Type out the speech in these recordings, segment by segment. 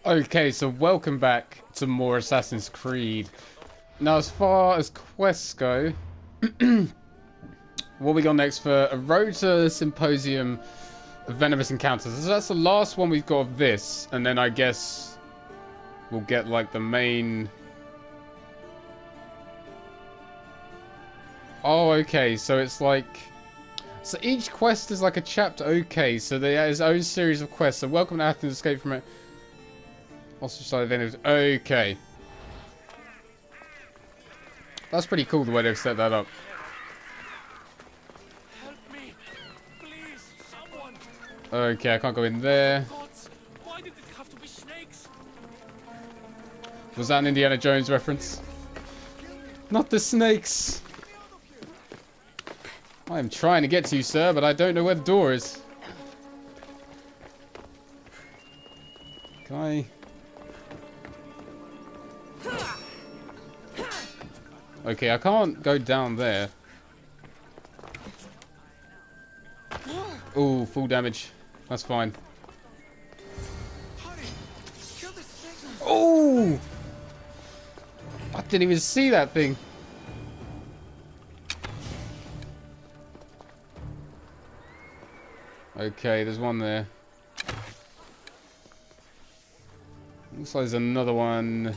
Okay, so welcome back to more Assassin's Creed. Now, as far as quests go, what we got next for a road to the Symposium of Venomous Encounters. So that's the last one we've got of this, and then I guess we'll get like the main. Oh, okay, so it's like. So each quest is like a chapter. Okay, so there is own series of quests. So welcome to Athens, escape from it. Also started then. Okay. That's pretty cool the way they've set that up. Help me, please, someone. Okay, I can't go in there. Gods, why did it have to be snakes? Was that an Indiana Jones reference? Not the snakes. I am trying to get to you, sir, but I don't know where the door is. Can I? Okay, I can't go down there. Ooh, full damage. That's fine. Oh! I didn't even see that thing. Okay, there's one there. Looks like there's another one.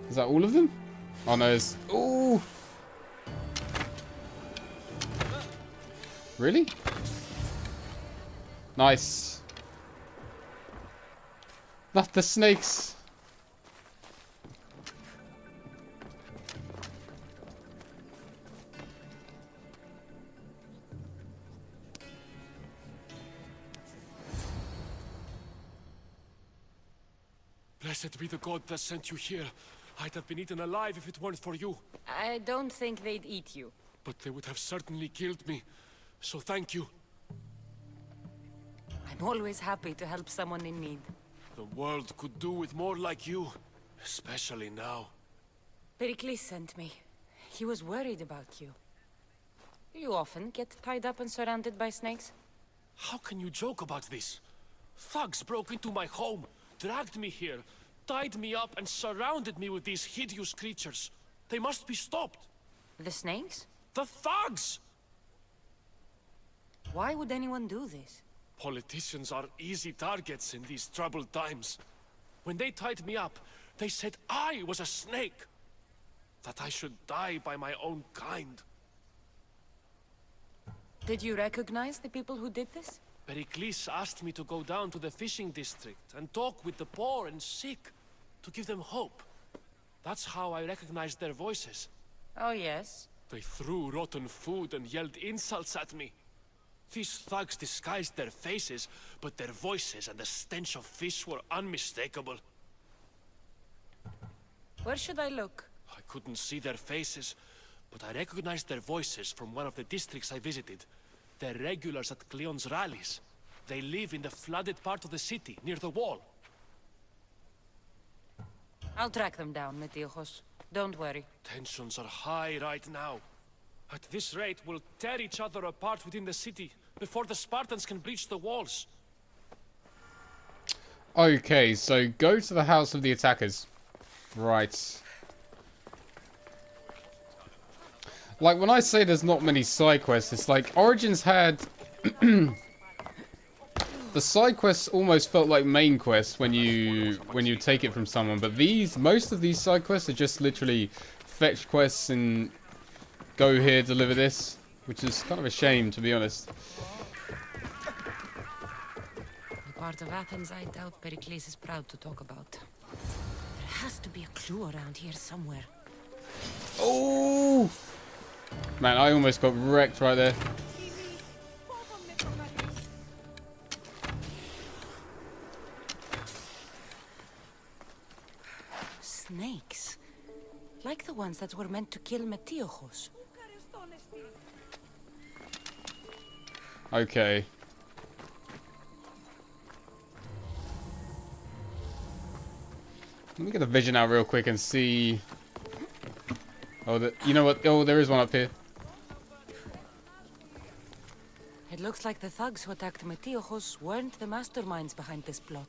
Is that all of them? Oh no, there's... Ooh! Really? Nice. Not the snakes. Blessed be the god that sent you here. I'd have been eaten alive if it weren't for you. I don't think they'd eat you. But they would have certainly killed me. So thank you. I'm always happy to help someone in need. The world could do with more like you. Especially now. Pericles sent me. He was worried about you. You often get tied up and surrounded by snakes? How can you joke about this? Thugs broke into my home, dragged me here, tied me up and surrounded me with these hideous creatures. They must be stopped. The snakes? The thugs! Why would anyone do this? Politicians are easy targets in these troubled times. When they tied me up, they said I was a snake. That I should die by my own kind. Did you recognize the people who did this? Pericles asked me to go down to the fishing district and talk with the poor and sick, to give them hope. That's how I recognized their voices. Oh, yes. They threw rotten food and yelled insults at me. These thugs disguised their faces, but their voices and the stench of fish were unmistakable. Where should I look? I couldn't see their faces, but I recognized their voices from one of the districts I visited. They're regulars at Cleon's rallies. They live in the flooded part of the city, near the wall. I'll track them down, Metiojos. Don't worry. Tensions are high right now. At this rate, we'll tear each other apart within the city, before the Spartans can breach the walls. Okay, so go to the house of the attackers. Right. Like, when I say there's not many side quests, it's like Origins had... the side quests almost felt like main quests when you take it from someone, but most of these side quests are just literally fetch quests and go here, deliver this, which is kind of a shame, to be honest. The part of Athens I doubt Pericles is proud to talk about. There has to be a clue around here somewhere. Oh! Man, I almost got wrecked right there. Snakes. Like the ones that were meant to kill Metiojos. Okay. Let me get a vision out real quick and see... Oh, you know what? Oh, there is one up here. It looks like the thugs who attacked Metiojos weren't the masterminds behind this plot.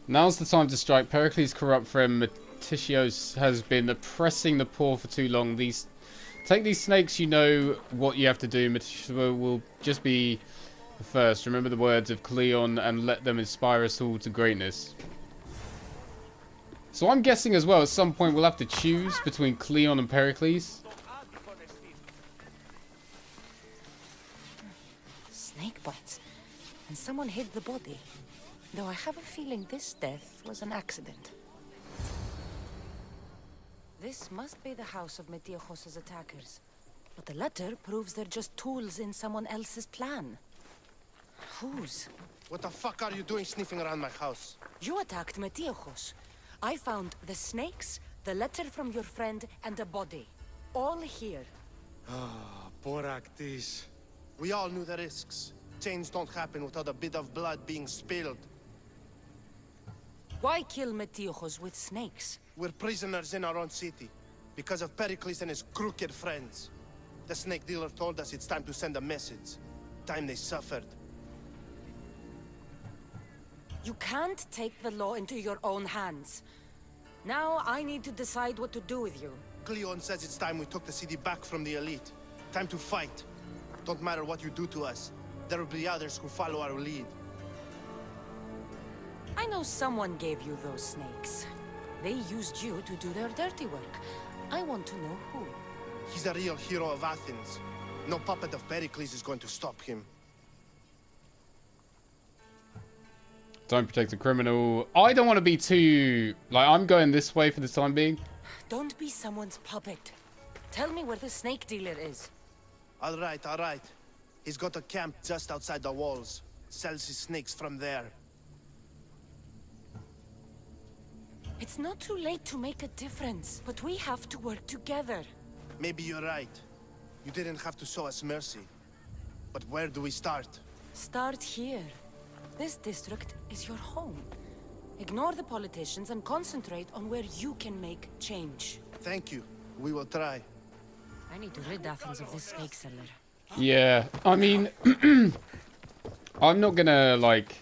Now's the time to strike. Pericles' corrupt friend Metichios has been oppressing the poor for too long. Take these snakes, you know what you have to do. Metichios will just be the first. Remember the words of Cleon and let them inspire us all to greatness. So I'm guessing as well, at some point we'll have to choose between Cleon and Pericles. Snake bites. And someone hid the body. Though I have a feeling this death was an accident. This must be the house of Metiojos' attackers. But the letter proves they're just tools in someone else's plan. Whose? What the fuck are you doing sniffing around my house? You attacked Metiojos. I found the snakes, the letter from your friend, and a body. All here. Ah, Boraktis. We all knew the risks. Change don't happen without a bit of blood being spilled. Why kill Metiojos with snakes? We're prisoners in our own city. Because of Pericles and his crooked friends. The snake dealer told us it's time to send a message. Time they suffered. You can't take the law into your own hands. Now I need to decide what to do with you. Cleon says it's time we took the city back from the elite. Time to fight. Don't matter what you do to us. There will be others who follow our lead. I know someone gave you those snakes. They used you to do their dirty work. I want to know who. He's a real hero of Athens. No puppet of Pericles is going to stop him. Don't protect the criminal. I don't want to be too... Like, I'm going this way for the time being. Don't be someone's puppet. Tell me where the snake dealer is. All right, all right. He's got a camp just outside the walls. Sells his snakes from there. It's not too late to make a difference, but we have to work together. Maybe you're right. You didn't have to show us mercy. But where do we start? Start here. This district is your home. Ignore the politicians and concentrate on where you can make change. Thank you. We will try. I need to rid Athens of this snake seller. Yeah, I mean... I'm not gonna, like...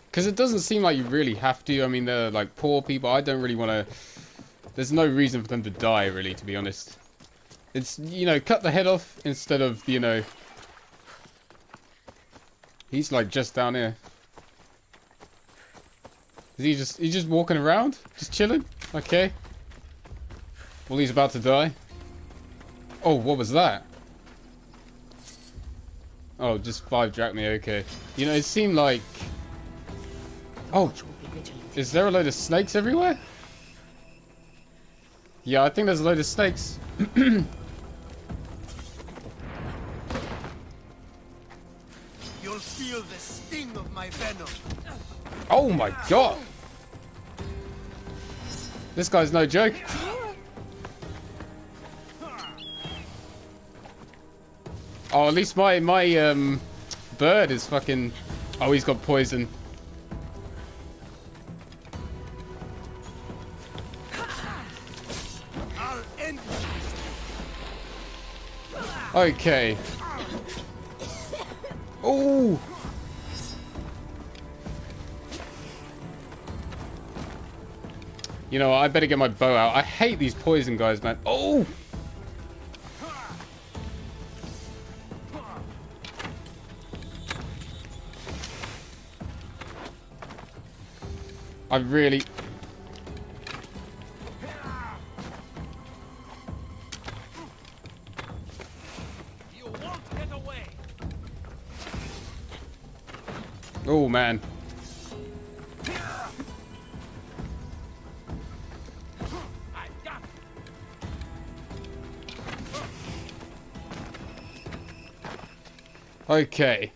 Because it doesn't seem like you really have to. I mean, they're, like, poor people. I don't really want to... There's no reason for them to die, really, to be honest. It's, you know, cut the head off instead of, you know... He's, like, just down here. Is he's just walking around? Just chilling? Okay. Well, he's about to die. Oh, what was that? Oh, just 5 drachmae, okay. You know, it seemed like... Oh, is there a load of snakes everywhere? Yeah, I think there's a load of snakes. You'll feel the sting of my venom. Oh my god! This guy's no joke. Oh, at least my bird is fucking... Oh, he's got poison. Okay. Oh! You know what, I better get my bow out. I hate these poison guys, man. Oh! I really... You won't get away. Oh, man. I've got it. Okay.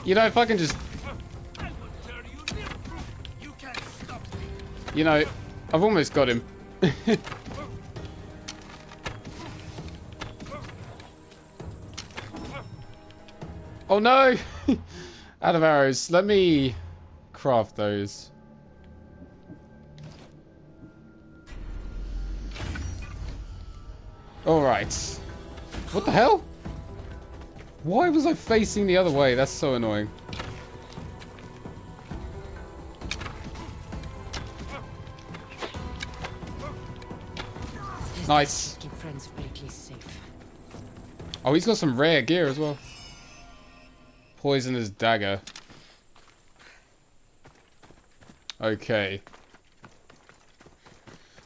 You know, if I can just... I will turn you limb. You can't stop me. You know, I've almost got him. Oh no! Out of arrows. Let me... craft those. Alright. What the hell? Why was I facing the other way? That's so annoying. Nice. Keep friends Pericles safe. Oh, he's got some rare gear as well. Poisonous dagger. Okay.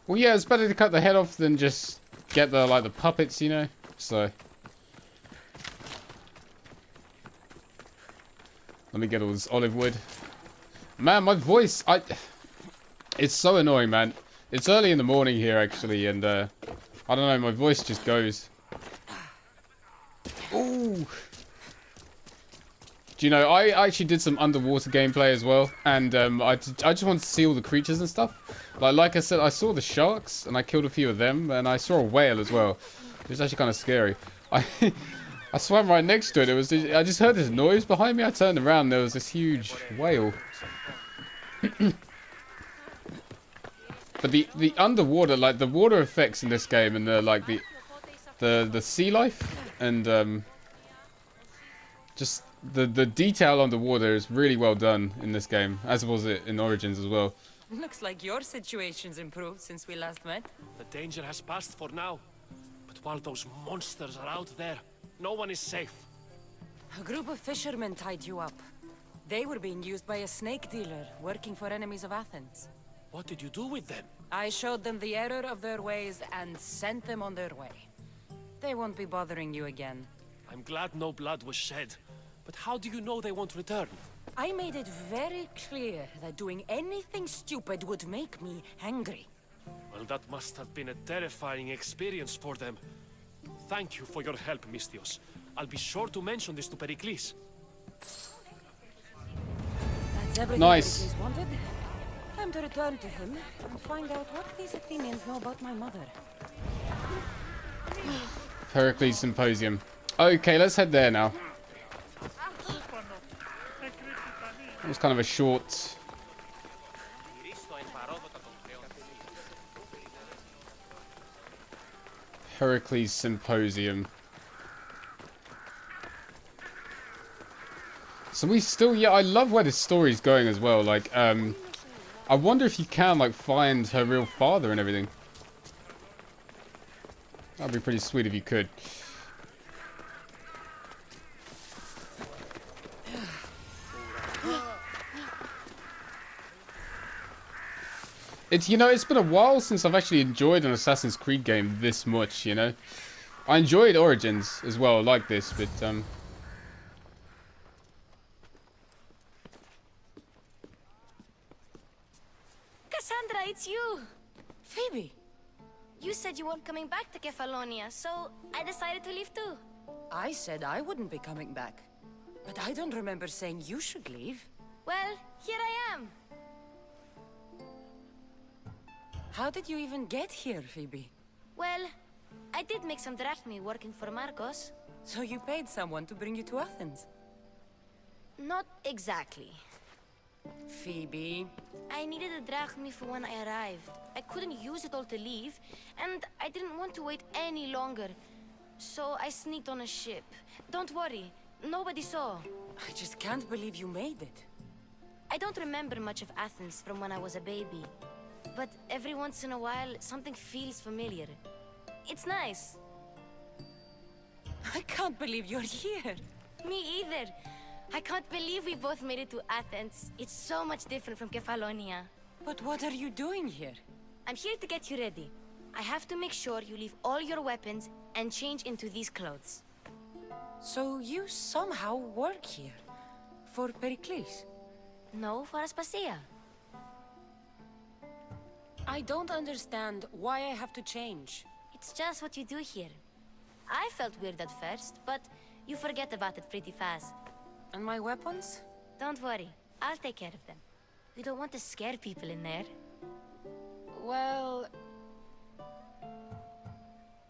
Well, yeah, it's better to cut the head off than just get the, like, the puppets, you know? So. Let me get all this olive wood. Man, my voice, it's so annoying, man. It's early in the morning here, actually, and, I don't know, my voice just goes. Ooh. Do you know, I actually did some underwater gameplay as well, and I just wanted to see all the creatures and stuff. Like I said, I saw the sharks, and I killed a few of them, and I saw a whale as well. It was actually kind of scary. I swam right next to it. I just heard this noise behind me. I turned around, and there was this huge whale. But the underwater, like the water effects in this game, and the sea life, and just the detail underwater is really well done in this game, as was it in Origins as well. Looks like your situation's improved since we last met. The danger has passed for now. But while those monsters are out there, no one is safe. A group of fishermen tied you up. They were being used by a snake dealer working for enemies of Athens. What did you do with them? I showed them the error of their ways and sent them on their way. They won't be bothering you again. I'm glad no blood was shed. But how do you know they won't return? I made it very clear that doing anything stupid would make me angry. Well, that must have been a terrifying experience for them. Thank you for your help, Mystios. I'll be sure to mention this to Pericles. That's everything Nice. Pericles wanted. Time to return to him and find out what these Athenians know about my mother. Pericles Symposium. Okay, let's head there now. It was kind of a short... Pericles Symposium. So we still, yeah, I love where this story's going as well. Like, I wonder if you can, like, find her real father and everything. That'd be pretty sweet if you could. It's, you know, it's been a while since I've actually enjoyed an Assassin's Creed game this much, you know. I enjoyed Origins as well, like this, but, Cassandra, it's you! Phoebe! You said you weren't coming back to Kefalonia, so I decided to leave too. I said I wouldn't be coming back. But I don't remember saying you should leave. Well, here I am. How did you even get here, Phoebe? Well, I did make some drachmi working for Marcos. So you paid someone to bring you to Athens? Not exactly. Phoebe... I needed a drachmi for when I arrived. I couldn't use it all to leave, and I didn't want to wait any longer. So I sneaked on a ship. Don't worry, nobody saw. I just can't believe you made it. I don't remember much of Athens from when I was a baby. But every once in a while, something feels familiar. It's nice. I can't believe you're here. Me either. I can't believe we both made it to Athens. It's so much different from Kefalonia. But what are you doing here? I'm here to get you ready. I have to make sure you leave all your weapons and change into these clothes. So you somehow work here? For Pericles? No, for ASPASIA. I don't understand why I have to change. It's just what you do here. I felt weird at first, but you forget about it pretty fast. And my weapons? Don't worry, I'll take care of them. We don't want to scare people in there. Well...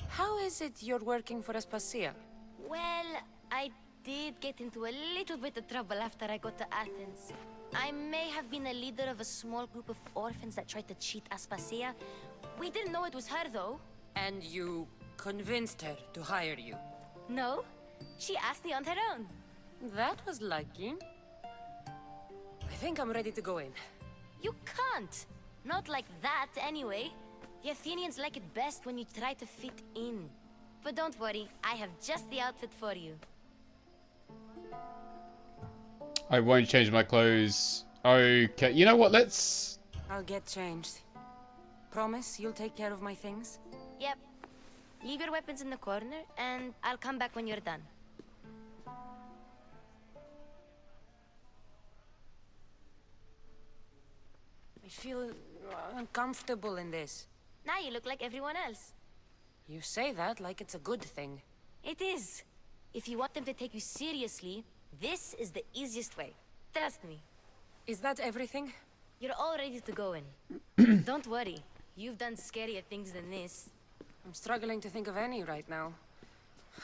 How is it you're working for ASPASIA? Well, I did get into a little bit of trouble after I got to Athens. I may have been a leader of a small group of orphans that tried to cheat ASPASIA. We didn't know it was her, though. And you convinced her to hire you? No, she asked me on her own. That was lucky. I think I'm ready to go in. You can't. Not like that, anyway. The Athenians like it best when you try to fit in. But don't worry, I have just the outfit for you. I won't change my clothes. Okay, you know what? Let's. I'll get changed. Promise you'll take care of my things? Yep. Leave your weapons in the corner, and I'll come back when you're done. I feel uncomfortable in this. Now you look like everyone else. You say that like it's a good thing. It is. If you want them to take you seriously, this is the easiest way. Trust me. Is that everything? You're all ready to go in. Don't worry. You've done scarier things than this. I'm struggling to think of any right now.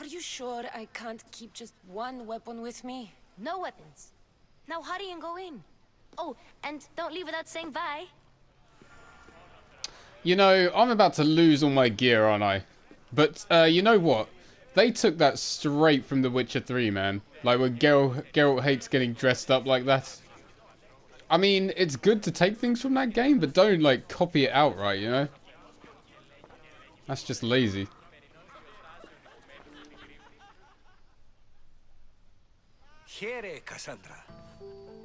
Are you sure I can't keep just one weapon with me? No weapons. Now hurry and go in. Oh, and don't leave without saying bye. You know, I'm about to lose all my gear, aren't I? But, you know what? They took that straight from The Witcher 3, man. Like, when Geralt hates getting dressed up like that. I mean, it's good to take things from that game, but don't, like, copy it outright, you know? That's just lazy. Here, Cassandra.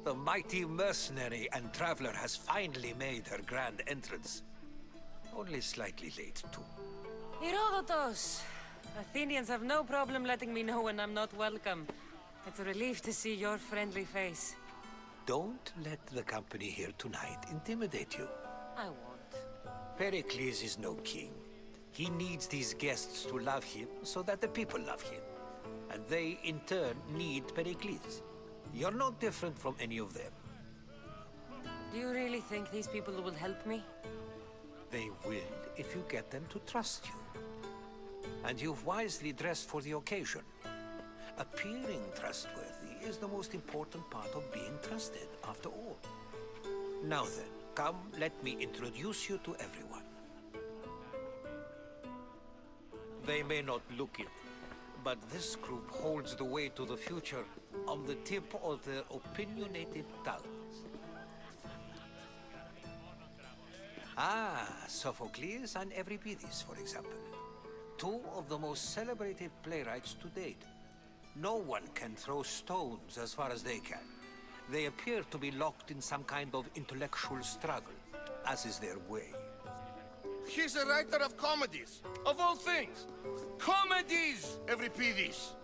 The mighty mercenary and traveler has finally made her grand entrance. Only slightly late, too. Herodotos! Athenians have no problem letting me know when I'm not welcome. It's a relief to see your friendly face. Don't let the company here tonight intimidate you. I won't. Pericles is no king. He needs these guests to love him so that the people love him. And they, in turn, need Pericles. You're not different from any of them. Do you really think these people will help me? They will if you get them to trust you. And you've wisely dressed for the occasion. Appearing trustworthy is the most important part of being trusted, after all. Now then, come, let me introduce you to everyone. They may not look it, but this group holds the way to the future on the tip of their opinionated tongues. Ah, Sophocles and Euripides, for example. Two of the most celebrated playwrights to date. No one can throw stones as far as they can. They appear to be locked in some kind of intellectual struggle, as is their way. He's a writer of comedies, of all things. Comedies, Euripides.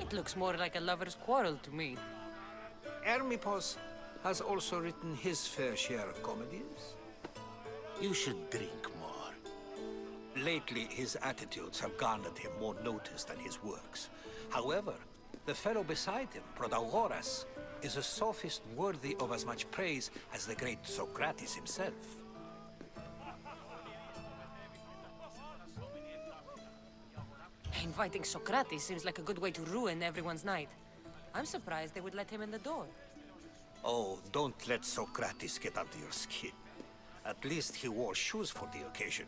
It looks more like a lover's quarrel to me. Hermippos has also written his fair share of comedies. You should drink more. Lately, his attitudes have garnered him more notice than his works. However, the fellow beside him, Protagoras, is a sophist worthy of as much praise as the great Socrates himself. Inviting Socrates seems like a good way to ruin everyone's night. I'm surprised they would let him in the door. Oh, don't let Socrates get under your skin. At least he wore shoes for the occasion.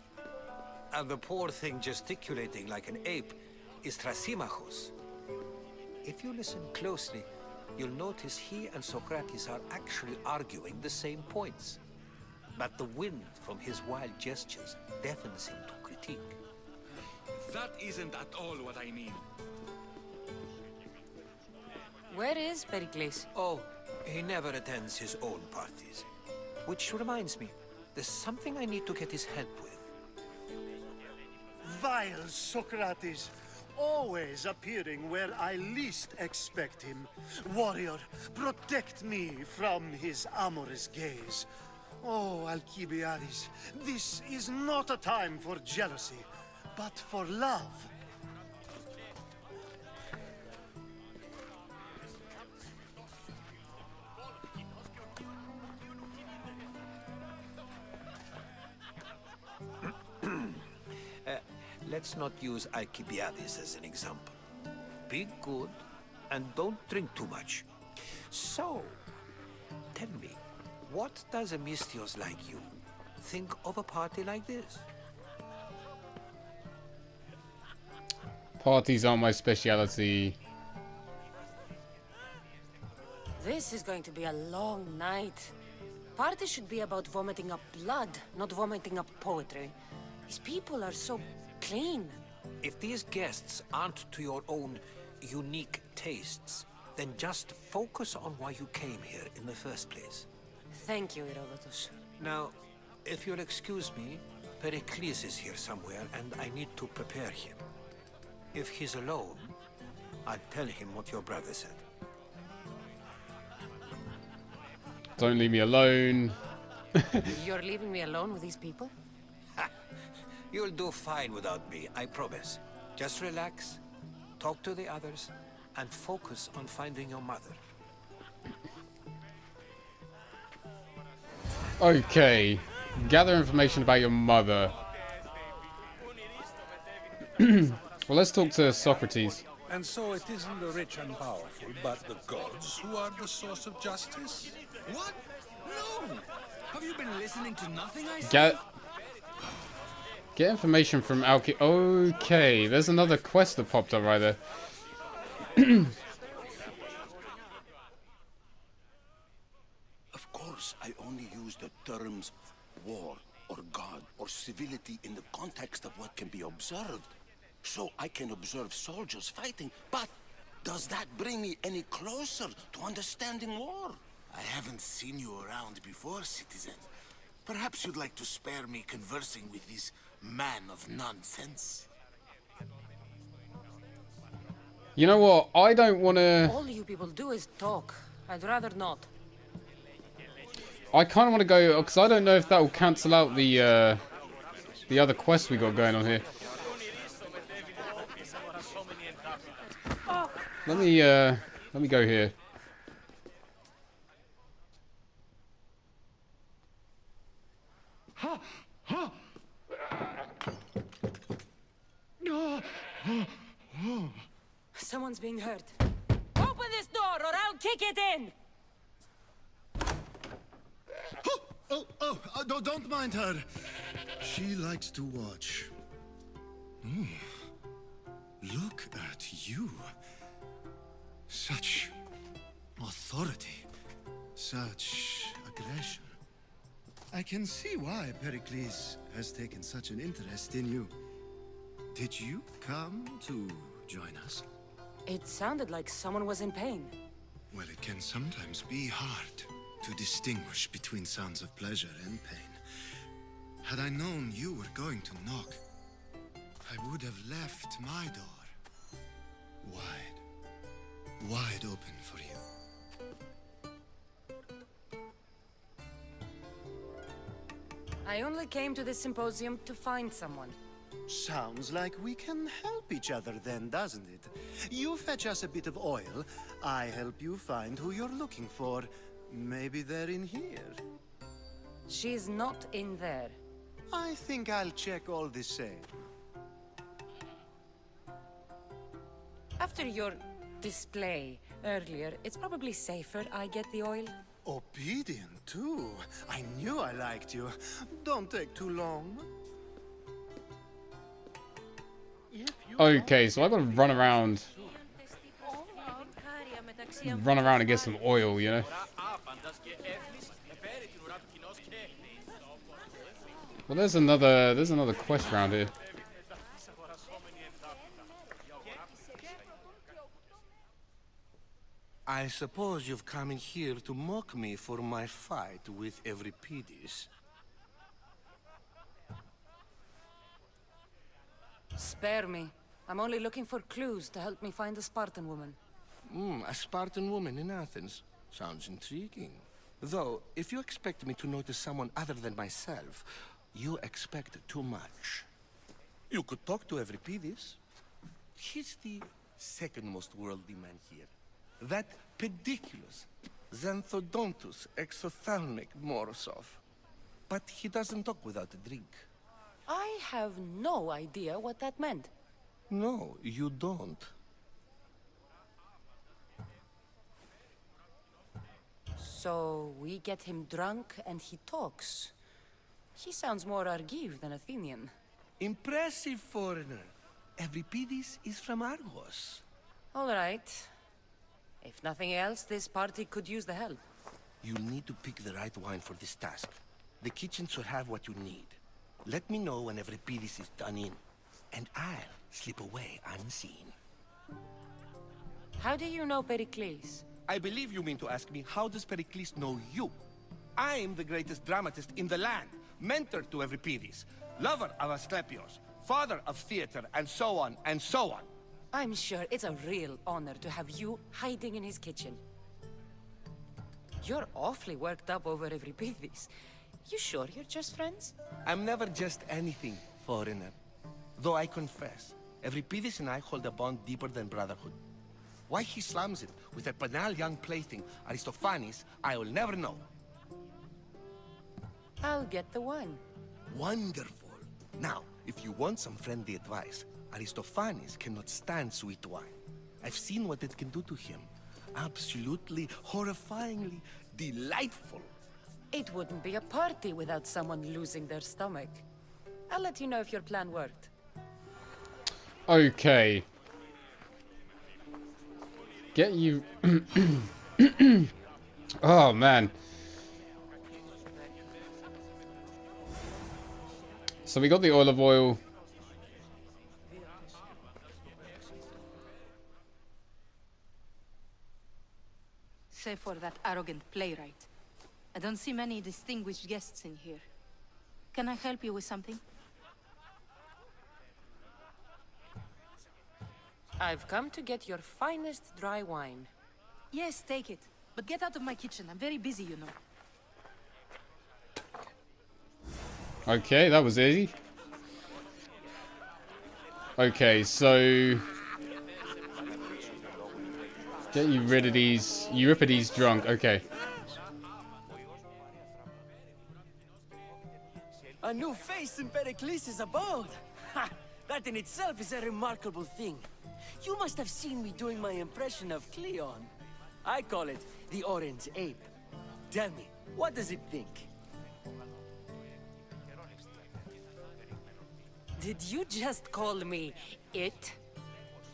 And the poor thing gesticulating like an ape is Thrasymachos. If you listen closely, you'll notice he and Socrates are actually arguing the same points. But the wind from his wild gestures deafens him to critique. That isn't at all what I mean. Where is Pericles? Oh, he never attends his own parties. Which reminds me, there's something I need to get his help with. Vile Socrates, always appearing where I least expect him. Warrior, protect me from his amorous gaze. Oh, Alcibiades, this is not a time for jealousy, but for love. let's not use Alcibiades as an example. Be good and don't drink too much. So, tell me, what does a Mystios like you think of a party like this? Parties aren't my speciality. This is going to be a long night. Party should be about vomiting up blood, not vomiting up poetry. These people are so clean. If these guests aren't to your own unique tastes, then just focus on why you came here in the first place. Thank you, Herodotus. Now, if you'll excuse me, Pericles is here somewhere, and I need to prepare him. If he's alone, I'll tell him what your brother said. Don't leave me alone. You're leaving me alone with these people? You'll do fine without me, I promise. Just relax, talk to the others, and focus on finding your mother. Okay. Gather information about your mother. Well, let's talk to Socrates. And so it isn't the rich and powerful, but the gods who are the source of justice? What? No! Have you been listening to nothing I say? Get information from Alki. Okay, there's another quest that popped up right there. Of course, I only use the terms war or god or civility in the context of what can be observed. So I can observe soldiers fighting, but does that bring me any closer to understanding war? I haven't seen you around before, citizen. Perhaps you'd like to spare me conversing with this man of nonsense. You know what? I don't want to... All you people do is talk. I'd rather not. I kind of want to go, because I don't know if that will cancel out the other quest we got going on here. Let me go here. Someone's being hurt. Open this door or I'll kick it in! Don't mind her. She likes to watch. Look at you. Such authority. Such aggression. I can see why Pericles has taken such an interest in you. Did you come to join us? It sounded like someone was in pain. Well, it can sometimes be hard to distinguish between sounds of pleasure and pain. Had I known you were going to knock, I would have left my door wide open for you. I only came to this symposium to find someone. Sounds like we can help each other then, doesn't it? You fetch us a bit of oil, I help you find who you're looking for. Maybe they're in here. She's not in there. I think I'll check all the same. After your display earlier, it's probably safer I get the oil. Obedient, too. I knew I liked you. Don't take too long. Okay, so I gotta run around and get some oil, you know? Well, there's another quest around here. I suppose you've come in here to mock me for my fight with Euripides. Spare me. I'm only looking for clues to help me find a Spartan woman. A Spartan woman in Athens. Sounds intriguing. Though, if you expect me to notice someone other than myself, you expect too much. You could talk to Euripides. He's the second most worldly man here. That pediculous, xanthodontus, exophthalmic Morosov. But he doesn't talk without a drink. I have no idea what that meant. No, you don't. So we get him drunk and he talks. He sounds more Argive than Athenian. Impressive, foreigner. Euripides is from Argos. All right. If nothing else, this party could use the help. You'll need to pick the right wine for this task. The kitchen should have what you need. Let me know when Euripides is done in, and I'll slip away unseen. How do you know Pericles? I believe you mean to ask me, how does Pericles know you? I'm the greatest dramatist in the land, mentor to Euripides, lover of Asclepios, father of theater, and so on, and so on. I'm sure it's a real honor to have you hiding in his kitchen. You're awfully worked up over Euripides. You sure you're just friends? I'm never just anything, foreigner. Though I confess, Euripides and I hold a bond deeper than brotherhood. Why he slams it with a banal young plaything, Aristophanes, I'll never know. I'll get the wine. Wonderful. Now, if you want some friendly advice, Aristophanes cannot stand sweet wine. I've seen what it can do to him. Absolutely, horrifyingly delightful. It wouldn't be a party without someone losing their stomach. I'll let you know if your plan worked. Okay. Get you... Oh, man. So we got the olive oil. Save for that arrogant playwright. I don't see many distinguished guests in here. Can I help you with something? I've come to get your finest dry wine. Yes, take it. But get out of my kitchen. I'm very busy, you know. Okay, that was easy. Okay, so... Get you rid of these... Euripides drunk, okay. A new face in Pericles' abode! Ha! That in itself is a remarkable thing. You must have seen me doing my impression of Cleon. I call it the Orange Ape. Tell me, what does it think? Did you just call me it?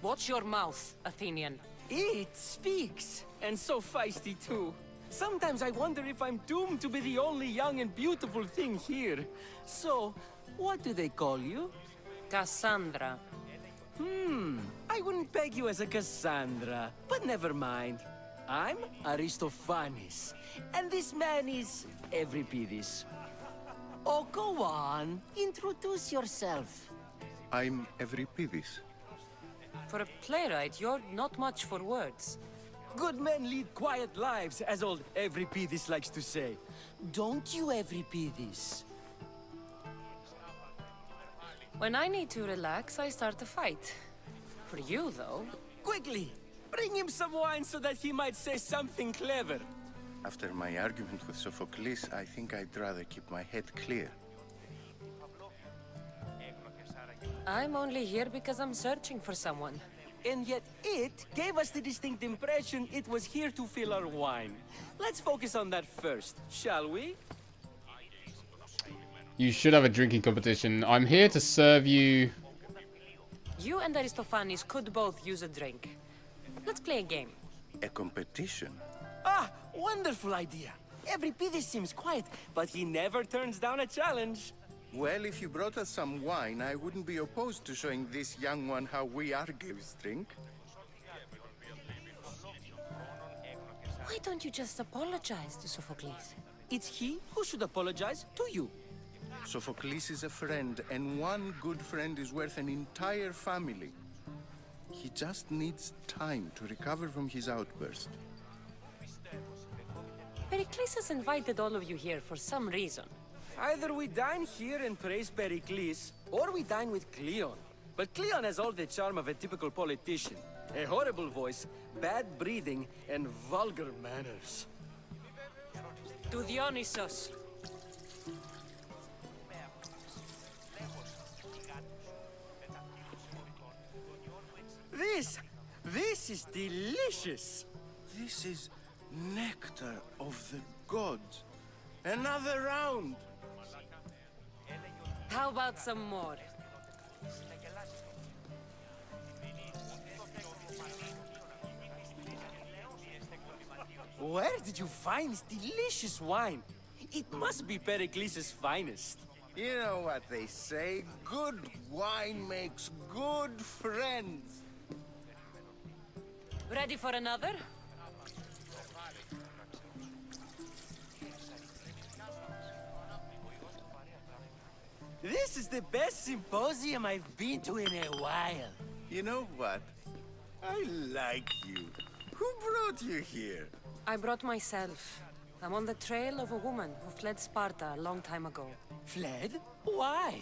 Watch your mouth, Athenian. It speaks, and so feisty too. Sometimes I wonder if I'm doomed to be the only young and beautiful thing here. So, what do they call you? Cassandra. I wouldn't peg you as a Cassandra, but never mind. I'm Aristophanes, and this man is Euripides. Oh, go on. Introduce yourself. I'm Euripides. For a playwright, you're not much for words. Good men lead quiet lives, as old Euripides likes to say. Don't you, Euripides? When I need to relax, I start a fight. For you, though... Quickly! Bring him some wine so that he might say something clever. After my argument with Sophocles, I think I'd rather keep my head clear. I'm only here because I'm searching for someone. And yet it gave us the distinct impression it was here to fill our wine. Let's focus on that first, shall we? You should have a drinking competition. I'm here to serve you... You and Aristophanes could both use a drink. Let's play a game. A competition? Ah, wonderful idea. Euripides seems quiet, but he never turns down a challenge. Well, if you brought us some wine, I wouldn't be opposed to showing this young one how we Argives drink. Why don't you just apologize to Sophocles? It's he who should apologize to you. Sophocles is a friend, and one good friend is worth an entire family. He just needs time to recover from his outburst. Pericles has invited all of you here for some reason. Either we dine here and praise Pericles, or we dine with Cleon. But Cleon has all the charm of a typical politician. A horrible voice, bad breeding, and vulgar manners. To Dionysos. This is delicious. This is nectar of the gods. Another round. How about some more? Where did you find this delicious wine? It must be Pericles' finest. You know what they say, good wine makes good friends. Ready for another? This is the best symposium I've been to in a while. You know what? I like you. Who brought you here? I brought myself. I'm on the trail of a woman who fled Sparta a long time ago. Fled? Why?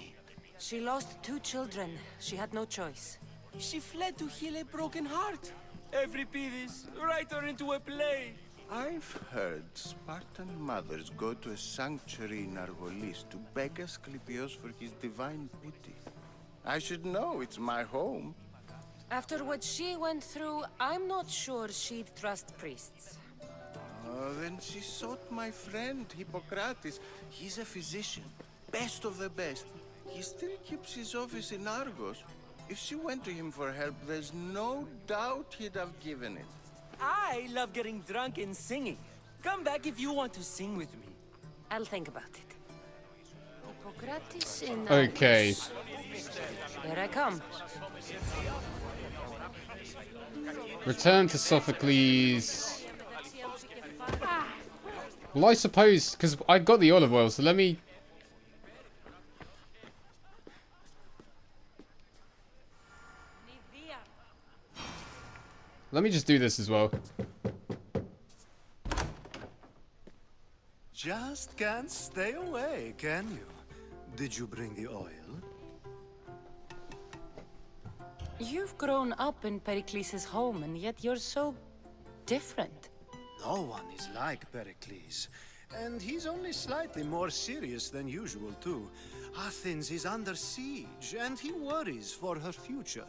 She lost 2 children. She had no choice. She fled to heal a broken heart. Euripides, write her into a play. I've heard Spartan mothers go to a sanctuary in Argolis to beg Asclepios for his divine pity. I should know, it's my home. After what she went through, I'm not sure she'd trust priests. Oh, then she sought my friend, Hippocrates. He's a physician, best of the best. He still keeps his office in Argos. If she went to him for help, there's no doubt he'd have given it. I love getting drunk and singing. Come back if you want to sing with me. I'll think about it. Hippocrates in Okay. Argos. Here I come. Return to Sophocles. Well, I suppose, because I got the olive oil, so let me... Let me just do this as well. Just can't stay away, can you? Did you bring the oil? You've grown up in Pericles' home, and yet you're so different. No one is like Pericles. And he's only slightly more serious than usual, too. Athens is under siege, and he worries for her future.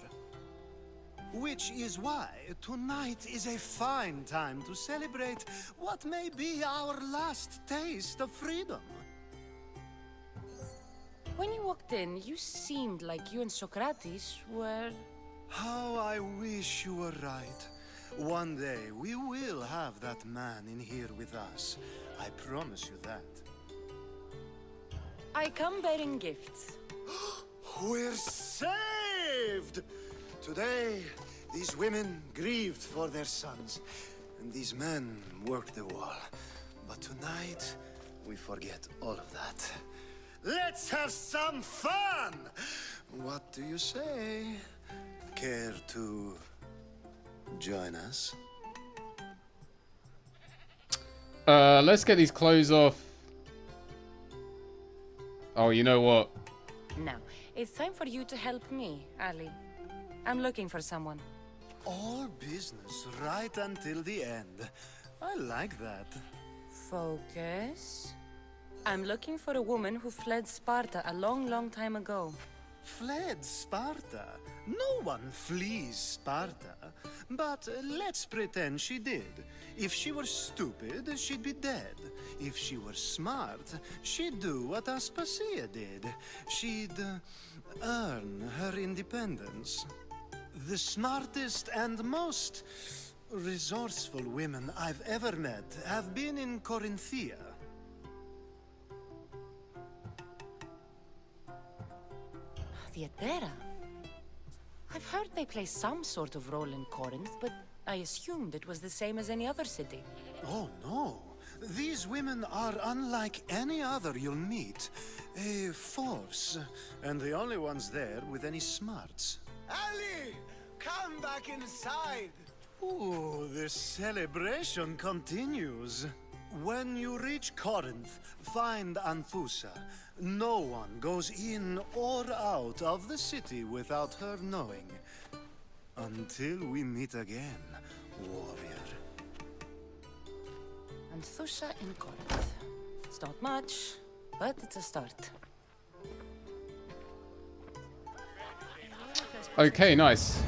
Which is why tonight is a fine time to celebrate what may be our last taste of freedom. When you walked in, you seemed like you and Socrates were... How I wish you were right. One day we will have that man in here with us. I promise you that. I come bearing gifts. We're saved! Today, these women grieved for their sons, and these men worked the wall. But tonight, we forget all of that. Let's have some fun! What do you say? Care to join us? Let's get these clothes off. Oh, you know what? Now, it's time for you to help me, Ali. I'm looking for someone. All business right until the end. I like that. Focus. I'm looking for a woman who fled Sparta a long, long time ago. Fled Sparta? No one flees Sparta. But let's pretend she did. If she were stupid, she'd be dead. If she were smart, she'd do what ASPASIA did. She'd earn her independence. The smartest and most resourceful women I've ever met have been in Corinthia. Theatera? I've heard they play some sort of role in Corinth, but I assumed it was the same as any other city. Oh, no. These women are unlike any other you'll meet. A force, and the only ones there with any smarts. Ali! Come back inside! Ooh, the celebration continues. When you reach Corinth, find Anthusa. No one goes in or out of the city without her knowing. Until we meet again, warrior. Anthusa in Corinth. It's not much, but it's a start. Okay, nice.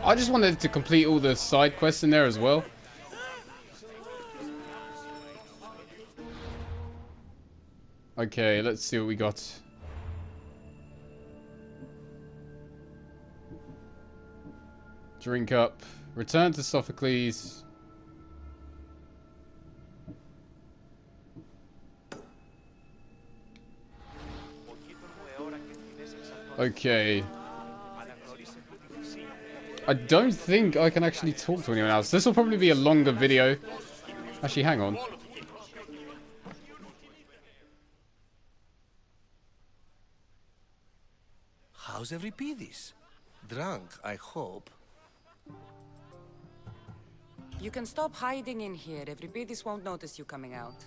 I just wanted to complete all the side quests in there as well. Okay, let's see what we got. Drink up. Return to Sophocles. Okay. I don't think I can actually talk to anyone else. This will probably be a longer video. Actually, hang on. How's Euripides? Drunk, I hope. You can stop hiding in here. Euripides won't notice you coming out.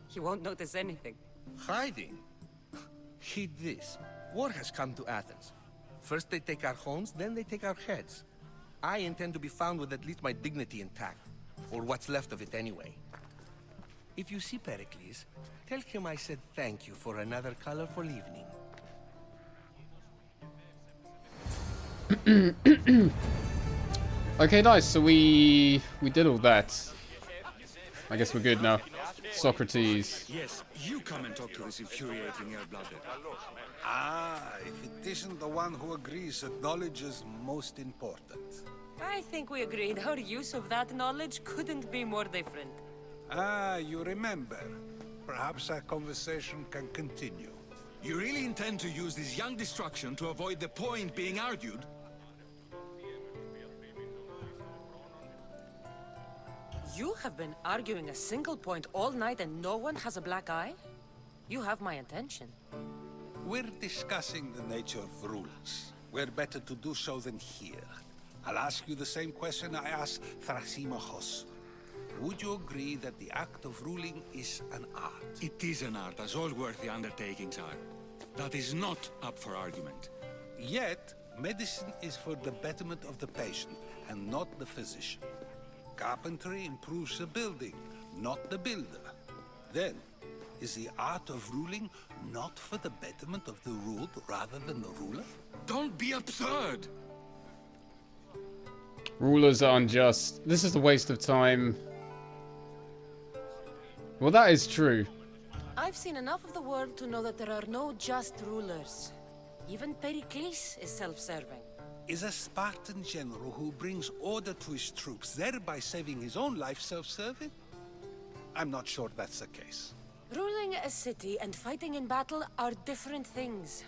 He won't notice anything. Hiding? Heed this. War has come to Athens. First they take our homes, then they take our heads. I intend to be found with at least my dignity intact. Or what's left of it anyway. If you see Pericles, tell him I said thank you for another colorful evening. Okay, nice. So we did all that. I guess we're good now. Socrates. Yes, you come and talk to this infuriating air-blooded. Ah, if it isn't the one who agrees that knowledge is most important. I think we agreed our use of that knowledge couldn't be more different. Ah, you remember. Perhaps our conversation can continue. You really intend to use this young destruction to avoid the point being argued? You have been arguing a single point all night and no one has a black eye? You have my attention. We're discussing the nature of rulers. Where better to do so than here? I'll ask you the same question I asked Thrasymachos. Would you agree that the act of ruling is an art? It is an art, as all worthy undertakings are. That is not up for argument. Yet, medicine is for the betterment of the patient, and not the physician. Carpentry improves the building, not the builder. Then, is the art of ruling not for the betterment of the ruled rather than the ruler? Don't be absurd! Rulers are unjust. This is a waste of time. Well, that is true. I've seen enough of the world to know that there are no just rulers. Even Pericles is self-serving. Is a Spartan general who brings order to his troops, thereby saving his own life, self-serving? I'm not sure that's the case. Ruling a city and fighting in battle are different things.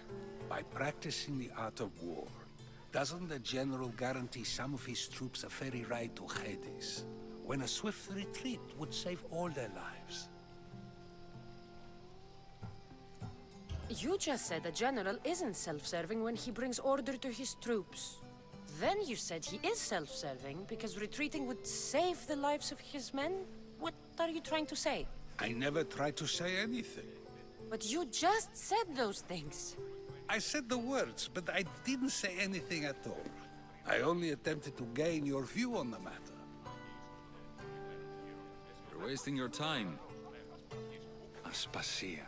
By practicing the art of war, doesn't the general guarantee some of his troops a ferry ride to Hades, when a swift retreat would save all their lives? You just said a general isn't self-serving when he brings order to his troops. Then you said he is self-serving because retreating would save the lives of his men? What are you trying to say? I never tried to say anything. But you just said those things. I said the words, but I didn't say anything at all. I only attempted to gain your view on the matter. You're wasting your time. ASPASIA.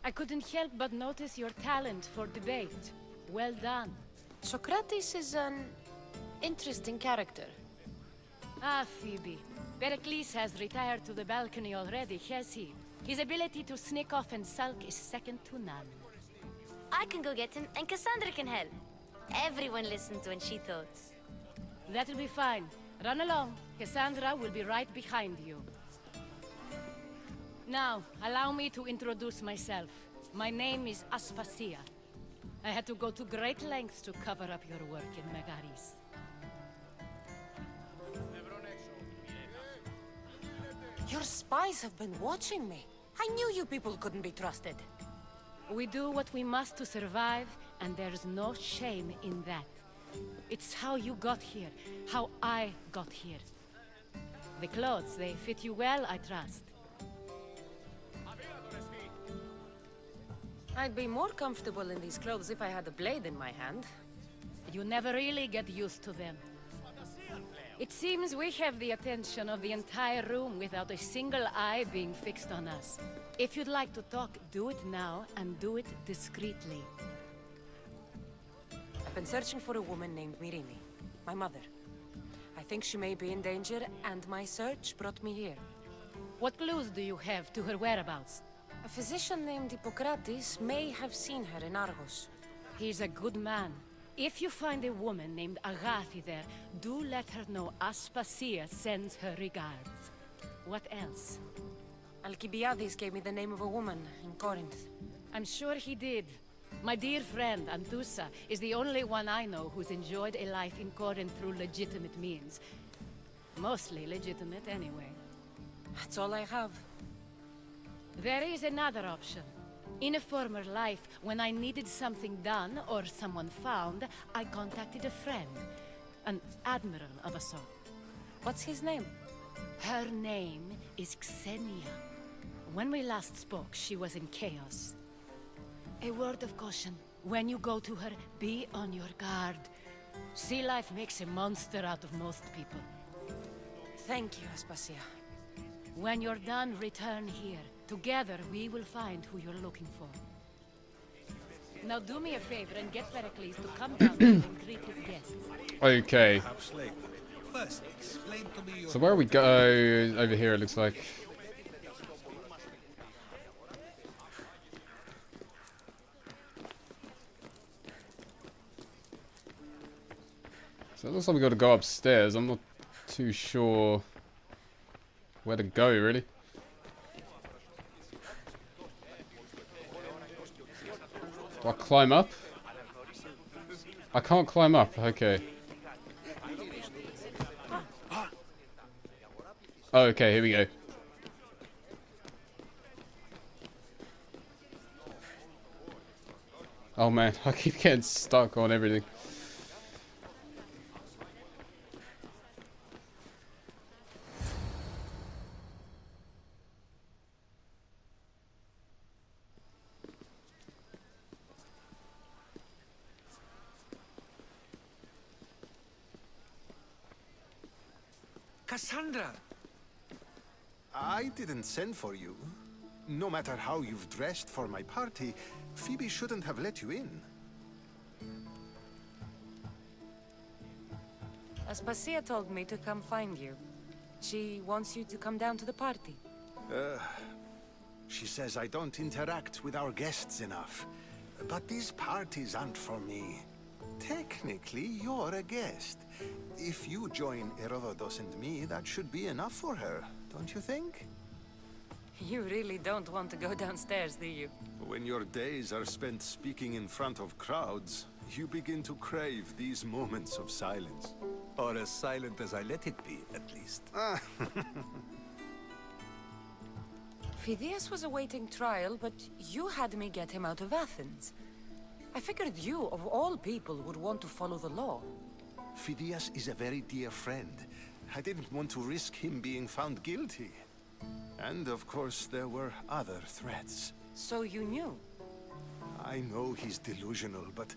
I couldn't help but notice your talent for debate. Well done. Socrates is an interesting character. Ah, Phoebe. Pericles has retired to the balcony already, has he? His ability to sneak off and sulk is second to none. I can go get him, and Cassandra can help. Everyone listens when she talks. That'll be fine. Run along. Cassandra will be right behind you. Now, allow me to introduce myself. My name is ASPASIA. I had to go to great lengths to cover up your work in Megaris. Your spies have been watching me. I knew you people couldn't be trusted. We do what we must to survive, and there's no shame in that. It's how you got here, how I got here. The clothes, they fit you well, I trust. I'd be more comfortable in these clothes if I had a blade in my hand. You never really get used to them. It seems we have the attention of the entire room without a single eye being fixed on us. If you'd like to talk, do it now, and do it discreetly. I've been searching for a woman named Myrimi, my mother. I think she may be in danger, and my search brought me here. What clues do you have to her whereabouts? A physician named Hippocrates may have seen her in Argos. He's a good man. If you find a woman named Agathi there, do let her know ASPASIA sends her regards. What else? Alcibiades gave me the name of a woman in Corinth. I'm sure he did. My dear friend, Anthusa, is the only one I know who's enjoyed a life in Corinth through legitimate means. Mostly legitimate, anyway. That's all I have. There is another option. In a former life, when I needed something done or someone found, I contacted a friend. An admiral of a sort. What's his name? Her name is Xenia. When we last spoke, she was in chaos. A word of caution. When you go to her, be on your guard. Sea life makes a monster out of most people. Thank you, Aspasia. When you're done, return here. Together, we will find who you're looking for. Now do me a favor and get Pericles to come down and greet his guests. Okay. First, explain to me your... So where we go? Over here, it looks like. So it looks like we got to go upstairs. I'm not too sure where to go, really. Do I climb up? I can't climb up. Okay. Oh, okay, here we go. Oh man, I keep getting stuck on everything. Cassandra! I didn't send for you. No matter how you've dressed for my party, Phoebe shouldn't have let you in. Aspasia told me to come find you. She wants you to come down to the party. She says I don't interact with our guests enough. But these parties aren't for me. Technically, you're a guest. If you join Herodotus and me, that should be enough for her, don't you think? You really don't want to go downstairs, do you? When your days are spent speaking in front of crowds, you begin to crave these moments of silence. Or as silent as I let it be, at least. Phidias was awaiting trial, but you had me get him out of Athens. I figured you, of all people, would want to follow the law. Phidias is a very dear friend. I didn't want to risk him being found guilty. And of course, there were other threats. So you knew? I know he's delusional, but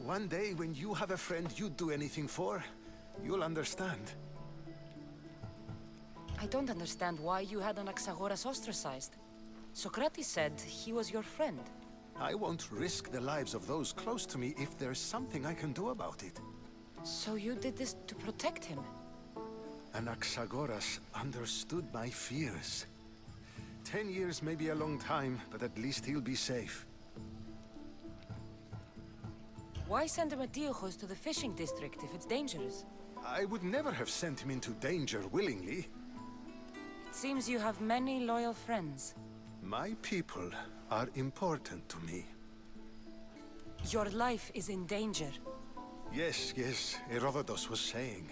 one day when you have a friend you'd do anything for, you'll understand. I don't understand why you had Anaxagoras ostracized. Socrates said he was your friend. I won't risk the lives of those close to me if there's something I can do about it. So you did this to protect him? Anaxagoras understood my fears. 10 years may be a long time, but at least he'll be safe. Why send Metiochos to the fishing district if it's dangerous? I would never have sent him into danger willingly. It seems you have many loyal friends. My people are important to me. Your life is in danger. Yes, Herodotus was saying.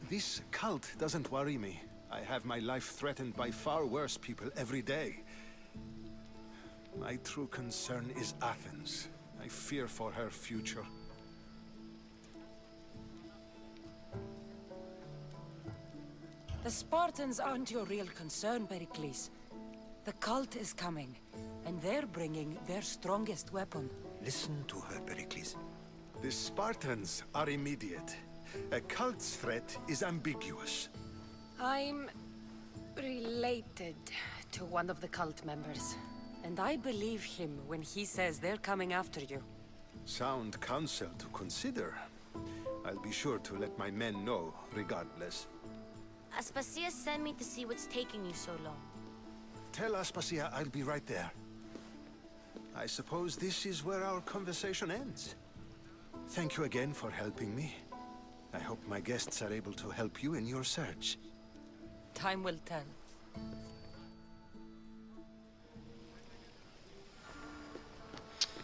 This cult doesn't worry me. I have my life threatened by far worse people every day. My true concern is Athens. I fear for her future. The Spartans aren't your real concern, Pericles. The cult is coming, and they're bringing their strongest weapon. Listen to her, Pericles. The Spartans are immediate. A cult's threat is ambiguous. I'm related to one of the cult members. And I believe him when he says they're coming after you. Sound counsel to consider. I'll be sure to let my men know, regardless. ASPASIA sent me to see what's taking you so long. Tell Aspasia I'll be right there. I suppose this is where our conversation ends. Thank you again for helping me. I hope my guests are able to help you in your search. Time will tell.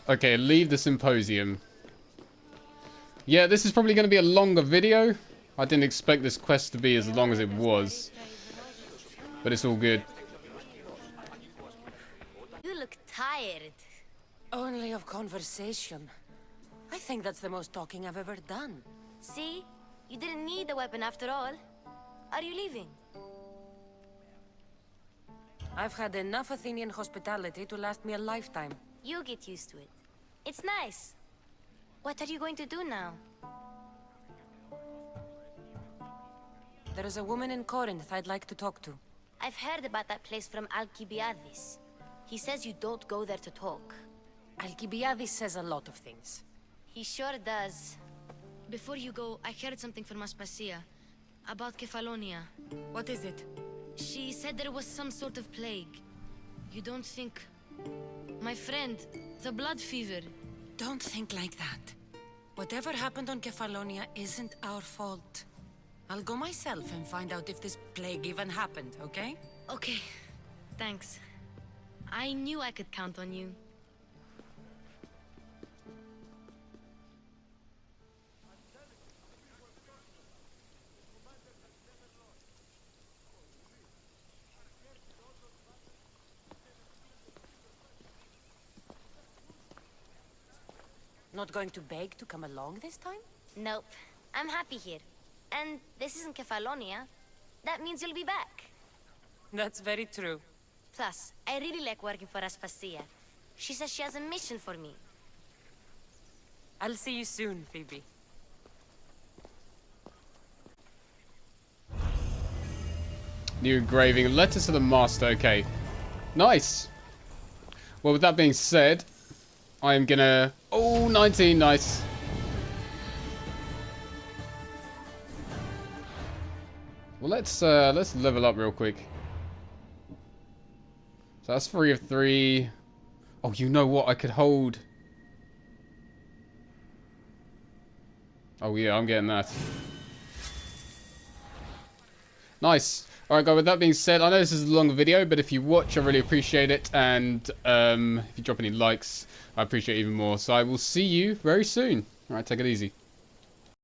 Okay, leave the symposium. Yeah, this is probably going to be a longer video. I didn't expect this quest to be as long as it was. But it's all good. You look tired. Only of conversation. I think that's the most talking I've ever done. See? You didn't need the weapon after all. Are you leaving? I've had enough Athenian hospitality to last me a lifetime. You get used to it. It's nice. What are you going to do now? There is a woman in Corinth I'd like to talk to. I've heard about that place from Alcibiades. He says you don't go there to talk. Alcibiades says a lot of things. He sure does. Before you go, I heard something from Aspasia about Kefalonia. What is it? She said there was some sort of plague. You don't think... My friend, the blood fever. Don't think like that. Whatever happened on Kefalonia isn't our fault. I'll go myself and find out if this plague even happened, okay? Okay. Thanks. I knew I could count on you. Not going to beg to come along this time? Nope. I'm happy here. And this isn't Kefalonia. That means you'll be back. That's very true. Plus, I really like working for Aspasia. She says she has a mission for me. I'll see you soon, Phoebe. New engraving. Letters to the Master. Okay. Nice. Well, with that being said, I am gonna... Oh, 19. Nice. Well, let's level up real quick. So that's 3 of 3. Oh, you know what? I could hold... Oh, yeah, I'm getting that. Nice. Alright, guys, with that being said, I know this is a long video, but if you watch, I really appreciate it. And if you drop any likes, I appreciate it even more. So I will see you very soon. Alright, take it easy.